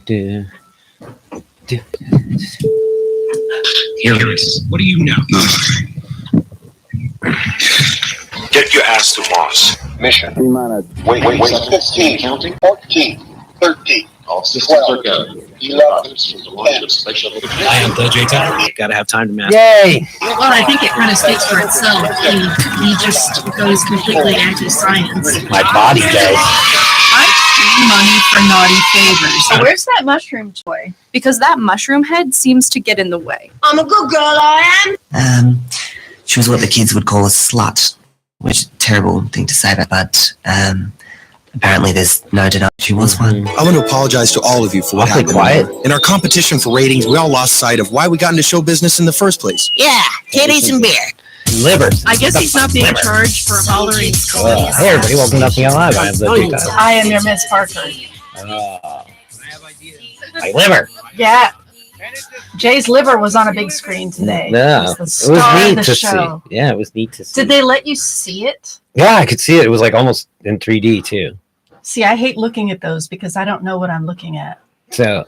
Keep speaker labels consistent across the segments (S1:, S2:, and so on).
S1: do, do.
S2: Curious. What do you know?
S3: Get your ass to Mars. Mission. Wait. 15, counting. 14, 13.
S2: All systems are go.
S3: 11.
S1: I am the J10. Gotta have time to master.
S4: Yay!
S5: Well, I think it kind of speaks for itself. He just goes completely anti-science.
S4: My body does.
S5: I pay money for naughty favors.
S6: So where's that mushroom toy? Because that mushroom head seems to get in the way.
S7: I'm a good girl, I am.
S8: She was what the kids would call a slut, which is a terrible thing to say, but apparently there's no denying she was one.
S9: I want to apologize to all of you for what happened.
S4: Quiet.
S9: In our competition for ratings, we all lost sight of why we got into show business in the first place.
S7: Yeah, titties and beer.
S4: Livers.
S5: I guess he's not being charged for following
S4: Hey everybody, welcome to Nothing Alive. I am the J10.
S6: I am your Miss Parker.
S4: My liver.
S6: Yeah. Jay's liver was on a big screen today.
S4: No,
S6: It was the
S4: it was
S6: star of
S4: neat
S6: the
S4: to
S6: show.
S4: see. Yeah, it was neat to see.
S6: Did they let you see it?
S4: Yeah, I could see it. It was like almost in 3D too.
S6: See, I hate looking at those because I don't know what I'm looking at.
S4: So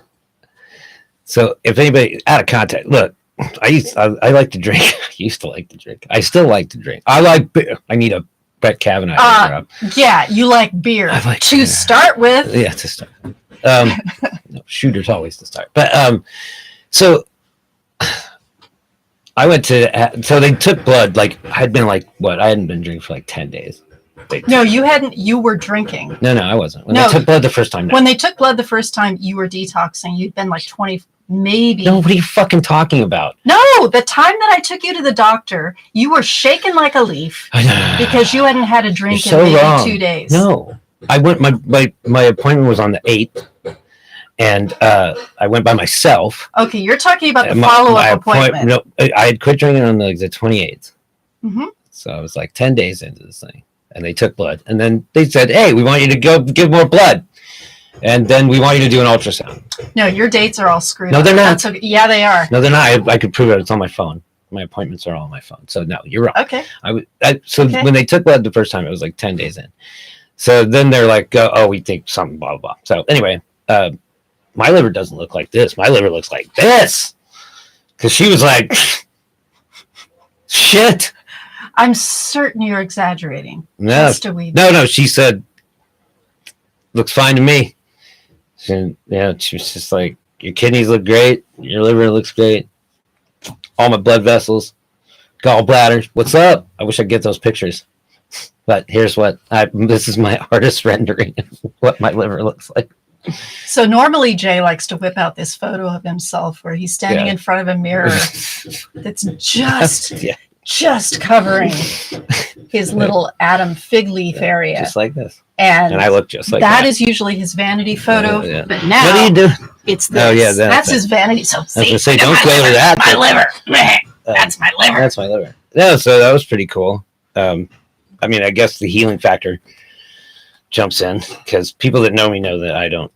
S4: if anybody out of context, look, I like to drink. I used to like to drink. I still like to drink. I like beer. I need a Brett Kavanaugh.
S6: Yeah, you like beer
S4: I like
S6: to
S4: beer.
S6: start with.
S4: Yeah, to start. No, shooter's always to start. But so I went to. So they took blood. Like I'd been like what? I hadn't been drinking for like 10 days.
S6: No, you hadn't. You were drinking.
S4: No, I wasn't. When
S6: No.
S4: they took blood the first time. No.
S6: When they took blood the first time, you were detoxing. You'd been like 20, maybe.
S4: No, what are you fucking talking about?
S6: No, the time that I took you to the doctor, you were shaking like a leaf because you hadn't had a drink
S4: You're
S6: in
S4: so
S6: maybe
S4: wrong.
S6: 2 days.
S4: No, I went. My appointment was on the 8th, and I went by myself.
S6: Okay, you're talking about the
S4: My
S6: follow-up appointment.
S4: No, I had quit drinking on the 28th.
S6: Mm-hmm.
S4: So I was like 10 days into this thing, and they took blood, and then they said, "Hey, we want you to go give more blood, and then we want you to do an ultrasound."
S6: No, your dates are all screwed
S4: No,
S6: up.
S4: they're not.
S6: That's okay. Yeah, they are.
S4: No, they're not. I could prove it. It's on my phone. My appointments are all on my phone. So no, you're wrong.
S6: Okay.
S4: So when they took blood the first time, it was like 10 days in. So then they're like, "Oh, we think something, blah, blah, blah." So anyway, my liver doesn't look like this. My liver looks like this. Because she was like, shit.
S6: I'm certain you're exaggerating.
S4: No,
S6: Mr. Weed.
S4: no. She said, looks fine to me. She was just like, your kidneys look great. Your liver looks great. All my blood vessels, gallbladder. What's up? I wish I'd get those pictures. But here's what this is my artist rendering of what my liver looks like.
S6: So normally Jay likes to whip out this photo of himself where he's standing in front of a mirror that's just covering his little Adam fig leaf area.
S4: Just like this.
S6: And
S4: I look just like that.
S6: That is usually his vanity photo.
S4: Yeah.
S6: But now
S4: what do you do?
S6: it's this.
S4: Oh, yeah,
S6: that's his vanity. So see,
S4: say, don't play with that.
S6: My liver. That's my liver.
S4: That's my liver. Yeah, so that was pretty cool. I mean, I guess the healing factor jumps in because people that know me know that I don't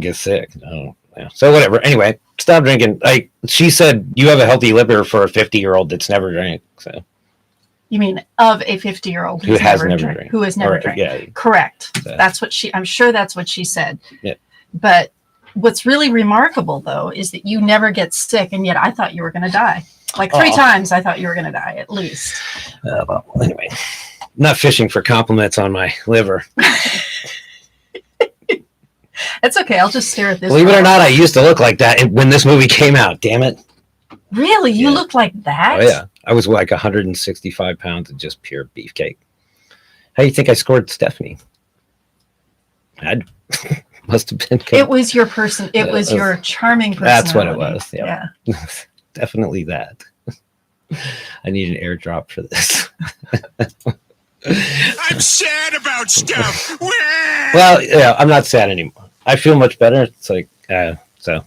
S4: get sick. So whatever. Anyway, stop drinking. She said you have a healthy liver for a 50-year-old that's never drank. So
S6: you mean of a 50-year-old
S4: who has never drank?
S6: Who has never drank?
S4: Yeah.
S6: Correct.
S4: So.
S6: That's what I'm sure that's what she said.
S4: Yeah.
S6: But what's really remarkable though is that you never get sick, and yet I thought you were going to die. Like 3 times I thought you were going to die at least.
S4: Well, anyway, not fishing for compliments on my liver.
S6: It's okay. I'll just stare at this.
S4: Believe it or not, I used to look like that when this movie came out. Damn it.
S6: Really? You look like that?
S4: Oh, yeah. I was like 165 pounds of just pure beefcake. How do you think I scored Stephanie? I must have been.
S6: It was your person. It was your charming personality.
S4: That's what it was. Yeah. Definitely that. I need an airdrop for this.
S3: I'm sad about stuff.
S4: Well, yeah, I'm not sad anymore. I feel much better. It's like, so.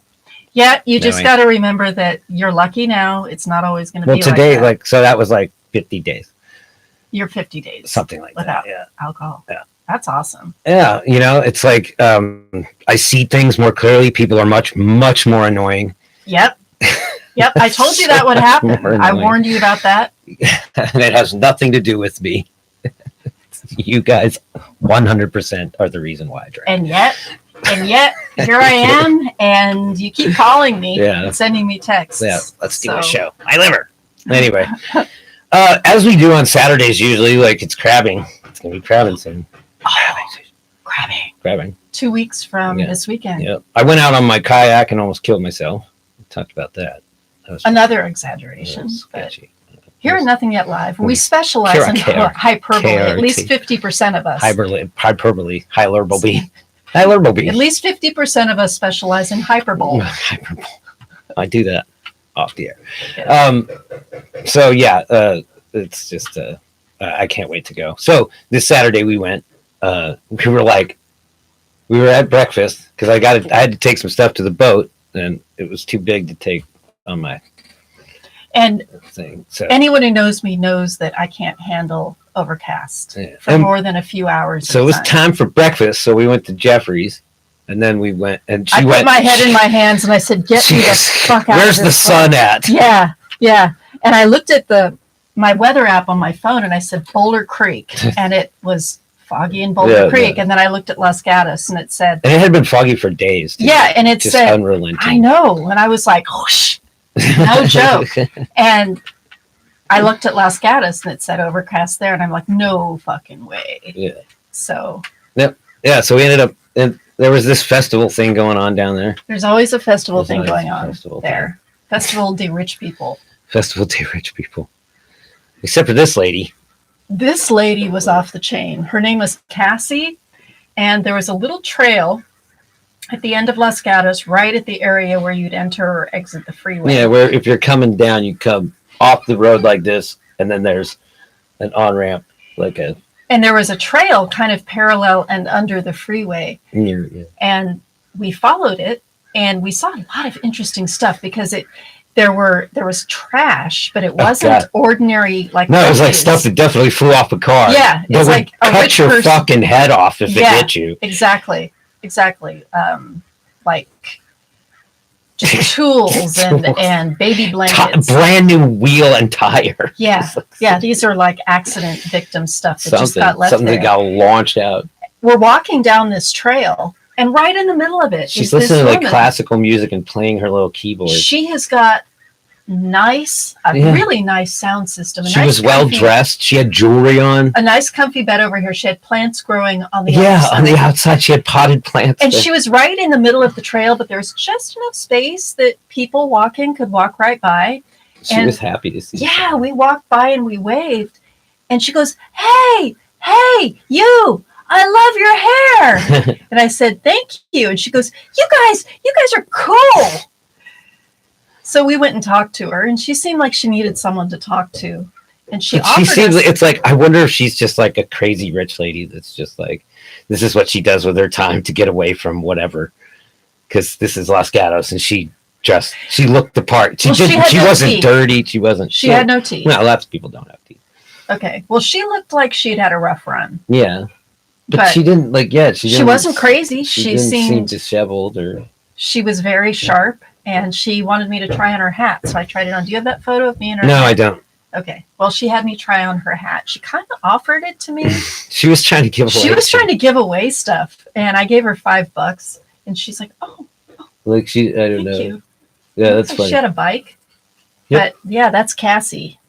S6: Yeah, you just got to remember that you're lucky now. It's not always going to be
S4: today,
S6: like that.
S4: so that was like 50 days.
S6: You're 50 days.
S4: Something like
S6: without
S4: that. Yeah.
S6: alcohol.
S4: Yeah.
S6: That's awesome.
S4: Yeah, it's like I see things more clearly. People are much, much more annoying.
S6: Yep. Yep. I told you that would happen. I warned you about that.
S4: And it has nothing to do with me. You guys 100% are the reason why I drank.
S6: And yet, And yet here I am, and you keep calling me and sending me texts.
S4: Yeah, let's do a show. I live her. Anyway, as we do on Saturdays, usually, like it's crabbing. It's gonna be crabbing soon. Crabbing.
S6: 2 weeks from this weekend.
S4: Yeah, I went out on my kayak and almost killed myself. We talked about that. Was
S6: another exaggeration.
S4: Sketchy.
S6: Here at Nothing Yet Live, we specialize in hyperbole. At least 50% of us.
S4: Hyperbole. Hyperbole.
S6: At least 50% of us specialize in hyperbole.
S4: Hyperbole. I do that off the air. Yeah. So yeah, it's just I can't wait to go. So this Saturday we went. We were at breakfast because I had to take some stuff to the boat, and it was too big to take on my
S6: thing. So anyone who knows me knows that I can't handle overcast for more than a few hours.
S4: So it was time for breakfast. So we went to Jeffrey's, and then we went, and
S6: I put my head in my hands and I said, "Get me the fuck out!"
S4: Where's the sun at?
S6: Yeah. And I looked at my weather app on my phone, and I said Boulder Creek, and it was foggy in Boulder Creek. And then I looked at Los Gatos, and it said,
S4: and it had been foggy for days.
S6: Yeah, and it
S4: just
S6: said,
S4: unrelenting.
S6: I know, and I was like, whoosh, no joke. And I looked at Los Gatos, and it said overcast there, and I'm like, no fucking way.
S4: Yeah.
S6: So.
S4: Yep. Yeah. So we ended up, and there was this festival thing going on down there.
S6: There's always a festival thing going on there. Festival de Rich People.
S4: Festival de Rich People. Except for this lady.
S6: This lady was off the chain. Her name was Cassie, and there was a little trail at the end of Los Gatos, right at the area where you'd enter or exit the freeway.
S4: Yeah, where if you're coming down, you come off the road like this, and then there's an on-ramp,
S6: and there was a trail kind of parallel and under the freeway.
S4: Yeah.
S6: And we followed it, and we saw a lot of interesting stuff because there was trash, but it wasn't ordinary like.
S4: No, it was like stuff that definitely flew off a car.
S6: Yeah,
S4: that would like cut your fucking head off if it hit you.
S6: Exactly. Like just tools and baby blankets,
S4: brand new wheel and tire.
S6: Yeah, these are like accident victim stuff that just got left
S4: something
S6: there.
S4: That got launched out.
S6: We're walking down this trail. And right in the middle of it,
S4: she's listening to like classical music and playing her little keyboard.
S6: She has got really nice sound system.
S4: She was well dressed. She had jewelry on.
S6: A nice comfy bed over here. She had plants growing on the outside.
S4: On the outside. She had potted plants.
S6: And she was right in the middle of the trail, but there was just enough space that people walking could walk right by.
S4: She was happy to see.
S6: Yeah, we walked by and we waved. And she goes, hey, you! I love your hair. And I said, thank you. And she goes, you guys are cool. So we went and talked to her, and she seemed like she needed someone to talk to. And she seems
S4: it's like, I wonder if she's just like a crazy rich lady that's just like, this is what she does with her time to get away from whatever. Because this is Los Gatos, and she looked the part. She wasn't dirty. She
S6: had no teeth.
S4: Well, lots of people don't have teeth.
S6: Okay. Well, she looked like she'd had a rough run.
S4: Yeah. But she didn't she
S6: wasn't crazy.
S4: She seemed disheveled
S6: she was very sharp, and she wanted me to try on her hat. So I tried it on. Do you have that photo of me and her?
S4: No,
S6: hat?
S4: I don't.
S6: Okay. Well, she had me try on her hat. She kind of offered it to me.
S4: She was trying to give
S6: away stuff, and I gave her $5, and she's like, "Oh,
S4: like I don't know."
S6: You.
S4: Yeah, that's funny.
S6: She had a bike. Yep. But yeah, that's Cassie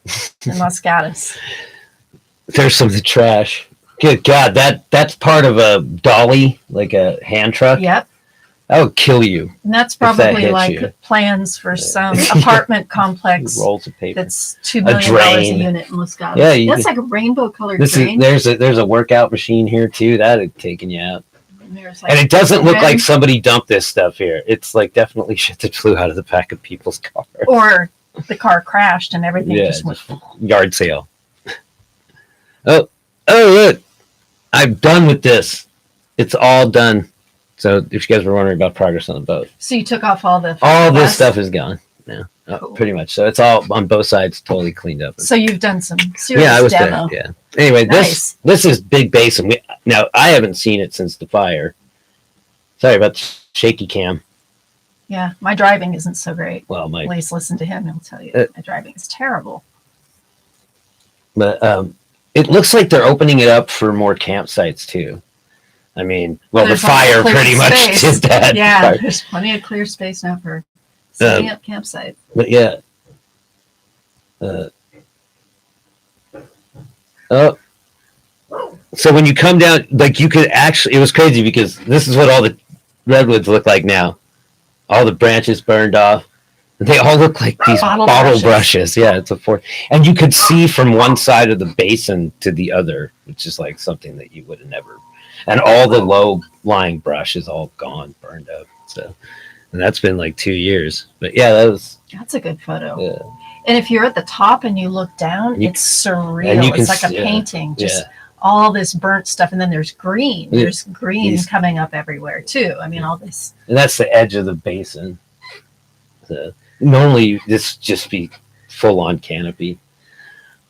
S6: in Los Gatos.
S4: There's some of the trash. Good God, that's part of a dolly, like a hand truck.
S6: Yep.
S4: That would kill you.
S6: And that's probably like plans for some apartment complex.
S4: Rolls of paper.
S6: That's $2 million a unit in Los Gatos.
S4: Yeah,
S6: that's like a rainbow colored drain.
S4: There's a workout machine here too. That had taken you out. And it doesn't look like somebody dumped this stuff here. It's like definitely shit that flew out of the back of people's cars.
S6: Or the car crashed and everything just went
S4: yard sale. Oh look. I'm done with this. It's all done. So if you guys were wondering about progress on the boat.
S6: So you took off all
S4: this stuff is gone now. Cool. Pretty much. So it's all on both sides totally cleaned up.
S6: So you've done some serious demo.
S4: There. Yeah. Anyway, nice. This is Big Basin. Now I haven't seen it since the fire. Sorry about the shaky cam.
S6: Yeah, my driving isn't so great.
S4: Well,
S6: at least listen to him. He'll tell you my driving is terrible.
S4: But it looks like they're opening it up for more campsites too. I mean, well,
S6: There's
S4: the fire
S6: clear
S4: pretty much
S6: space.
S4: did that.
S6: Yeah,
S4: part.
S6: there's plenty of clear space now for setting up campsite.
S4: But yeah. Oh. So when you come down, like you could actually, it was crazy because this is what all the redwoods look like now. All the branches burned off. They all look like these bottle brushes. Yeah, it's a fort. And you could see from one side of the basin to the other, which is like something that you would have never. And all the low-lying brush is all gone, burned up. So, and that's been like 2 years. But yeah,
S6: That's a good photo.
S4: Yeah.
S6: And if you're at the top and you look down, it's surreal. It's like a painting. Just all this burnt stuff, and then there's green. There's green coming up everywhere too. I mean, all this.
S4: And that's the edge of the basin. So normally this just be full on canopy,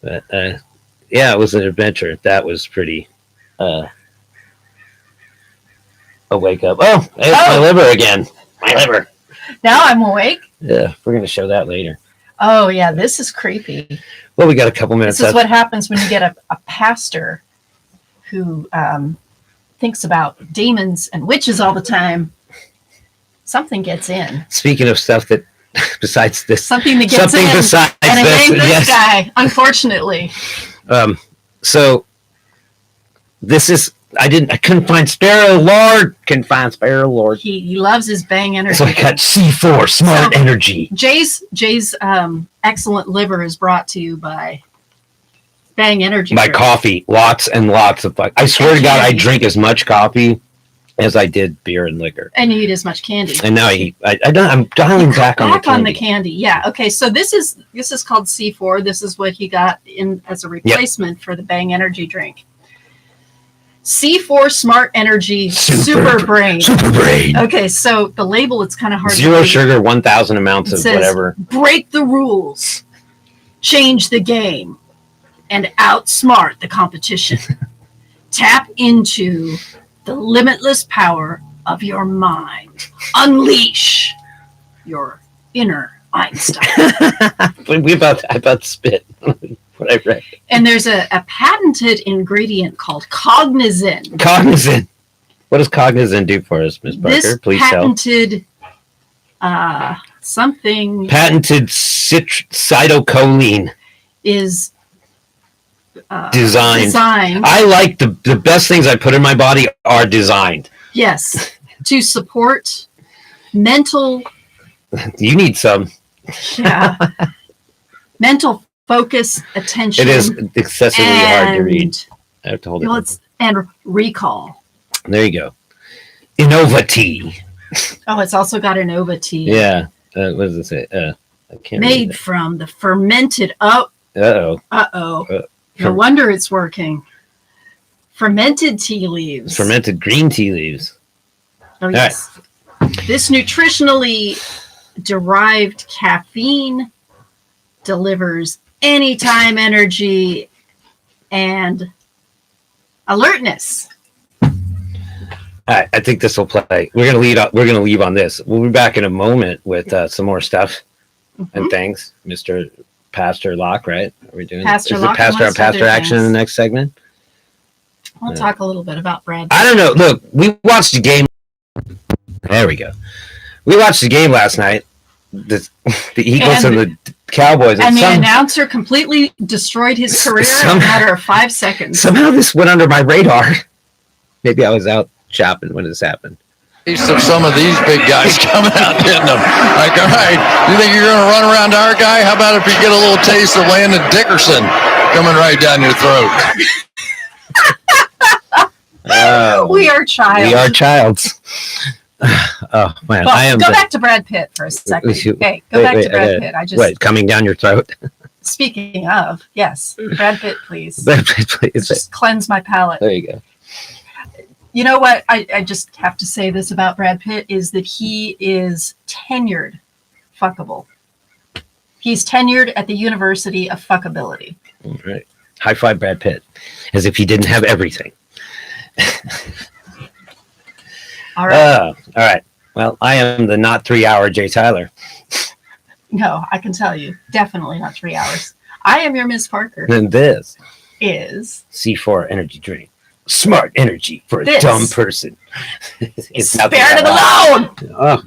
S4: but yeah, it was an adventure. That was pretty. A wake up. Oh, it's my liver again. My liver.
S6: Now I'm awake.
S4: Yeah, we're gonna show that later.
S6: Oh yeah, this is creepy.
S4: Well, we got a couple minutes.
S6: This is what happens when you get a pastor who thinks about demons and witches all the time. Something gets in.
S4: Speaking of stuff that, besides this,
S6: something that gets in,
S4: besides
S6: and it
S4: this,
S6: ain't this guy, unfortunately.
S4: So this is. I couldn't find Sparrow Lord. Couldn't find Sparrow Lord.
S6: He loves his Bang energy.
S4: So I got C4 Smart Energy.
S6: Jay's excellent liver is brought to you by Bang Energy.
S4: My coffee, lots and lots of. I swear to God, I drink as much coffee as I did beer and liquor.
S6: And you eat as much candy.
S4: And now I'm dialing back on the
S6: candy. Yeah. Okay. So this is called C4. This is what he got in as a replacement for the Bang Energy drink. C4 Smart Energy Super Brain.
S4: Super Brain.
S6: Okay, so the label, it's kind of hard.
S4: Zero sugar, 1,000 amounts of whatever.
S6: Break the rules, change the game, and outsmart the competition. Tap into the limitless power of your mind. Unleash your inner Einstein.
S4: I about spit. What I read.
S6: And there's a patented ingredient called cognizin.
S4: Cognizin. What does cognizin do for us, Ms. Parker?
S6: This
S4: Please
S6: patented something.
S4: Patented cytocholine
S6: is
S4: designed. I like the best things I put in my body are designed.
S6: Yes, to support mental.
S4: You need some.
S6: Yeah. Mental focus, attention.
S4: It is excessively hard to read. I have to hold it.
S6: And recall.
S4: There you go. Innova tea.
S6: Oh, it's also got Innova tea.
S4: Yeah. What does it say? I can't
S6: Made from the fermented. No wonder it's working. Fermented tea leaves.
S4: Fermented green tea leaves.
S6: Oh, yes. Right. This nutritionally derived caffeine delivers anytime energy and alertness.
S4: I think this will play. We're gonna leave on this. We'll be back in a moment with some more stuff and things, Mr. Pastor Locke. Right? Are we doing?
S6: Pastor
S4: Is
S6: Locke
S4: it Pastor Action in the next segment?
S6: I'll talk a little bit about Brad.
S4: I don't know. Look, we watched the game. There we go. We watched the game last night. The Eagles and the Cowboys.
S6: And the announcer completely destroyed his career in a matter of 5 seconds.
S4: Somehow this went under my radar. Maybe I was out shopping when this happened.
S10: Of some of these big guys coming out hitting them. Like, all right, you think you're going to run around our guy? How about if you get a little taste of Landon Dickerson coming right down your throat?
S6: We are childs.
S4: We are childs. Oh man,
S6: well, go back to Brad Pitt for a second. Okay, go back to Brad Pitt. I just
S4: wait, coming down your throat.
S6: Speaking of, yes, Brad Pitt, please.
S4: Brad Pitt, please.
S6: Just cleanse my palate.
S4: There you go.
S6: You know what? I just have to say this about Brad Pitt is that he is tenured fuckable. He's tenured at the University of Fuckability.
S4: All right. High five, Brad Pitt, as if he didn't have everything.
S6: All right.
S4: All right. Well, I am the not 3 hour Jay Tyler.
S6: No, I can tell you. Definitely not 3 hours. I am your Miss Parker.
S4: And this
S6: is
S4: C4 energy drink. smart energy for a
S6: This
S4: dumb person.
S6: It's
S4: nothing
S6: Spirit of the
S4: at all.
S6: Load.
S4: Oh,